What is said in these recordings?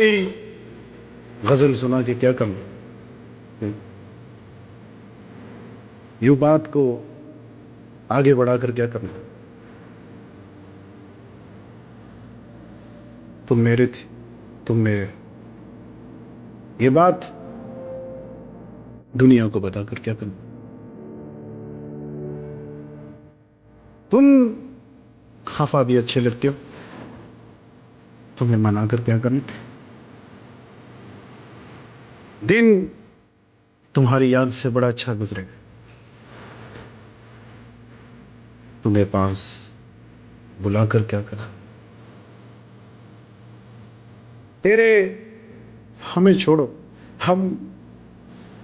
गजल सुना के क्या करना, यू बात को आगे बढ़ाकर क्या करना। तुम मेरे थे, तुम मेरे, ये बात दुनिया को बताकर क्या करना। तुम खफा भी अच्छे लगते हो, तुम्हें मनाकर क्या करना। दिन तुम्हारी याद से बड़ा अच्छा गुजरेगा, तुम्हें पास बुलाकर क्या करना। तेरे हमें छोड़ो, हम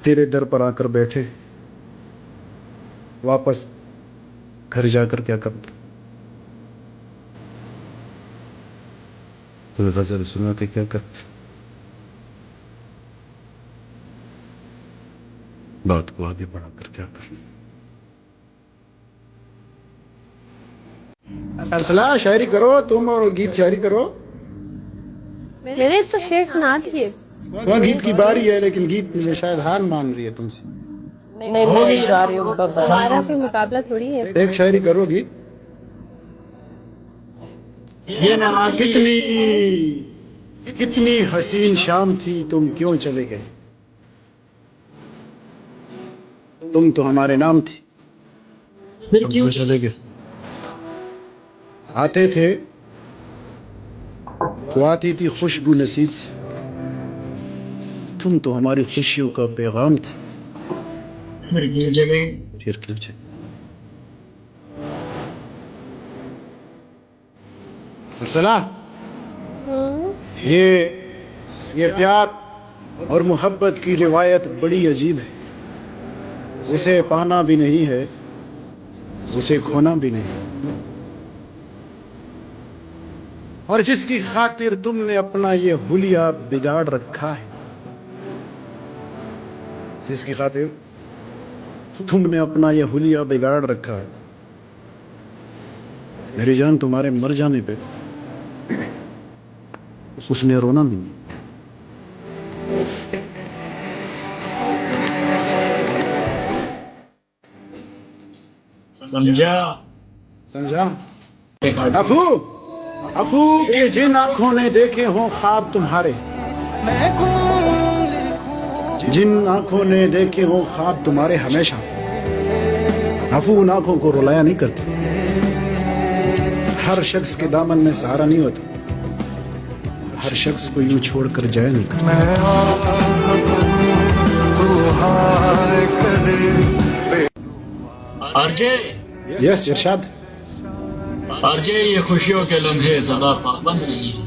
तेरे दर पर आकर बैठे, वापस घर जाकर क्या करना। कोई गजल सुना के क्या कर, बात को आगे बढ़ाकर क्या कर। फैसला शायरी करो तुम, और गीत शायरी करो। मेरे तो शेर सुना दिए। वह गीत की बारी है, लेकिन गीत में शायद हार मान रही है तुमसे। नहीं मैं नहीं गा रही हूँ, हमारा कोई मुकाबला थोड़ी है। एक शायरी करो गीत। कितनी कितनी हसीन शाम थी, तुम क्यों चले गए। तुम तो हमारे नाम थी, तुम क्यों चले गए। आते थे तो आती थी खुशबू नसीब से, तुम तो हमारी खुशियों का पैगाम थे, फिर क्यों चले। सिलसिला ये ये प्यार और मोहब्बत की रिवायत बड़ी अजीब है। उसे पाना भी नहीं है, उसे खोना भी नहीं, और जिसकी खातिर तुमने अपना ये हुलिया बिगाड़ रखा है, जिसकी खातिर तुमने अपना ये हुलिया बिगाड़ रखा है, मेरी जान तुम्हारे मर जाने पे उसने रोना भी नहीं। समझा समझा। अफू अफू के जिन आंखों ने देखे हों ख्वाब तुम्हारे, जिन आंखों ने देखे हों ख्वाब तुम्हारे, हमेशा अफू उन आंखों को रुलाया नहीं करती। हर शख्स के दामन में सहारा नहीं होता, हर शख्स को यूं छोड़कर जाया नहीं करता। आरजे, यस इरशाद। आरजे ये खुशियों के लम्हे सदा पाबंद नहीं है।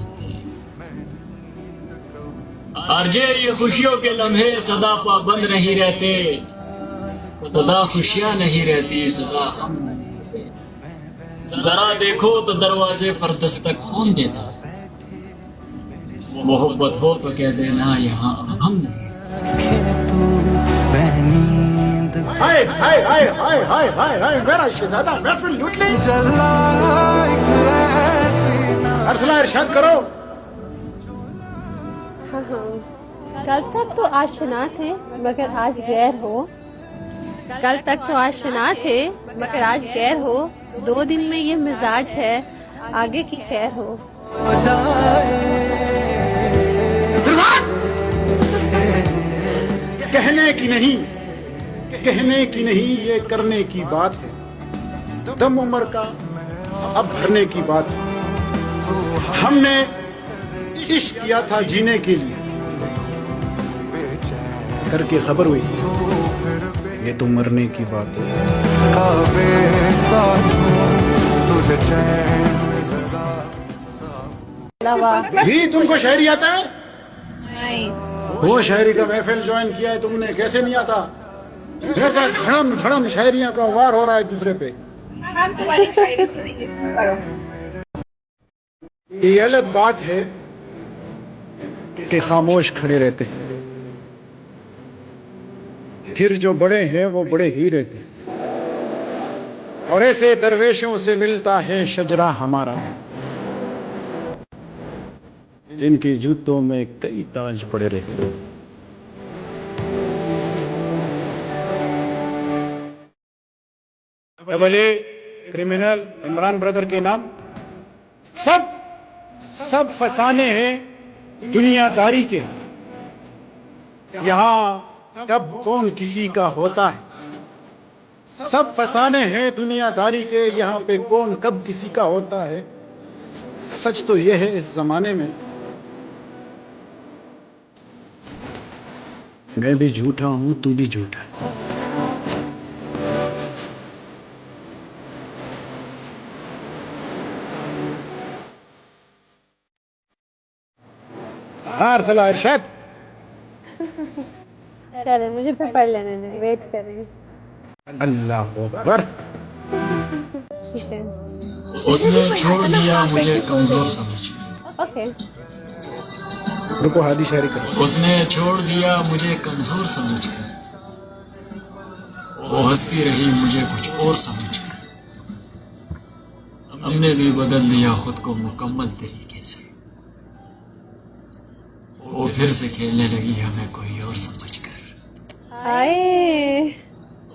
आरजे ये खुशियों के लम्हे सदा पाबंद नहीं रहते, सदा खुशियां नहीं रहती, सदा हम नहीं रहते। जरा देखो तो दरवाजे पर दस्तक कौन देता है, मोहब्बत हो तो कह देना यहाँ हम नहीं। हाय हाय हाय हाय हाय हाय हाय, मेरा शहजादा महफिल लूट ले। अरसला इरशाद करो। कल तक तो आशना थे मगर आज गैर हो, कल तक तो आशना थे मगर आज गैर हो, 2 दिन में ये मिजाज है, आगे की खैर हो। कहने की नहीं, कहने की नहीं, ये करने की बात है। दम उम्र का अब भरने की बात है। हमने इश्क किया था जीने के लिए, करके खबर हुई ये तो मरने की बात है। भी तुमको शायरी आता है? नहीं। वो शायरी का महफिल ज्वाइन किया है तुमने, कैसे नहीं आता। ऐसा धड़म धड़म शायरियां का वार हो रहा है दूसरे पे। ये अलग बात है कि खामोश खड़े रहते हैं, फिर जो बड़े हैं वो बड़े ही रहते हैं, और ऐसे दरवेशों से मिलता है शजरा हमारा, जिनके जूतों में कई ताज पड़े रहे। Double a criminal Imran brother के नाम सब फसाने हैं दुनियादारी के। यहाँ कब कौन किसी का होता है, सब फसाने हैं दुनियादारी के। यहाँ पे कौन कब किसी का होता है। सच तो यह है इस जमाने में मैं भी झूठा हूं, तू भी झूठा है। हाँ अरसला इरशाद। चले मुझे फिर पढ़ लेने दे, वेट कर रही हूँ। अल्लाह अकबर। ठीक है, उसने छोड़ दिया मुझे कमजोर समझ। ओके। रुको हादी शायरी करो। उसने छोड़ दिया मुझे कमजोर समझकर, वो हंसती रही मुझे कुछ और समझकर। हमने भी बदल दिया खुद को मुकम्मल तरीके से, वो फिर से खेलने लगी हमें कोई और समझकर। आए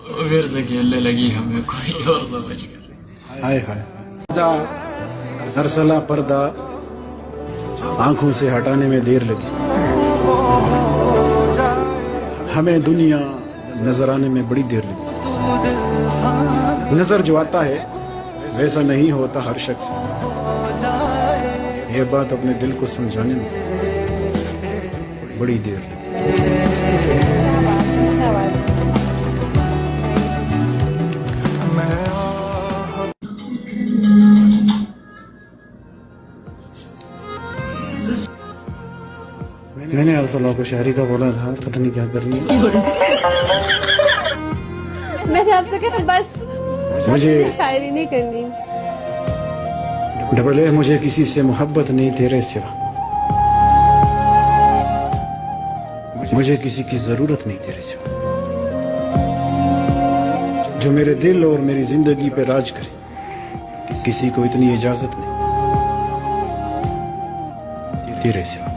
वो फिर से खेलने लगी हमें कोई और समझकर। हाय हाय। अरसला पर्दा आंखों से हटाने में देर लगी, हमें दुनिया नजर आने में बड़ी देर लगी। नजर जो आता है वैसा नहीं होता हर शख्स। ये बात अपने दिल को समझाने में बड़ी देर लगी। मैंने अरसला को शायरी का बोला था, पता नहीं क्या करनी है। मैंने आपसे कहा बस मुझे शायरी नहीं करनी। डबल ए मुझे किसी से मोहब्बत नहीं तेरे सिवा, मुझे किसी की जरूरत नहीं तेरे सिवा। जो मेरे दिल और मेरी जिंदगी पे राज करे, किसी को इतनी इजाजत नहीं तेरे सिवा।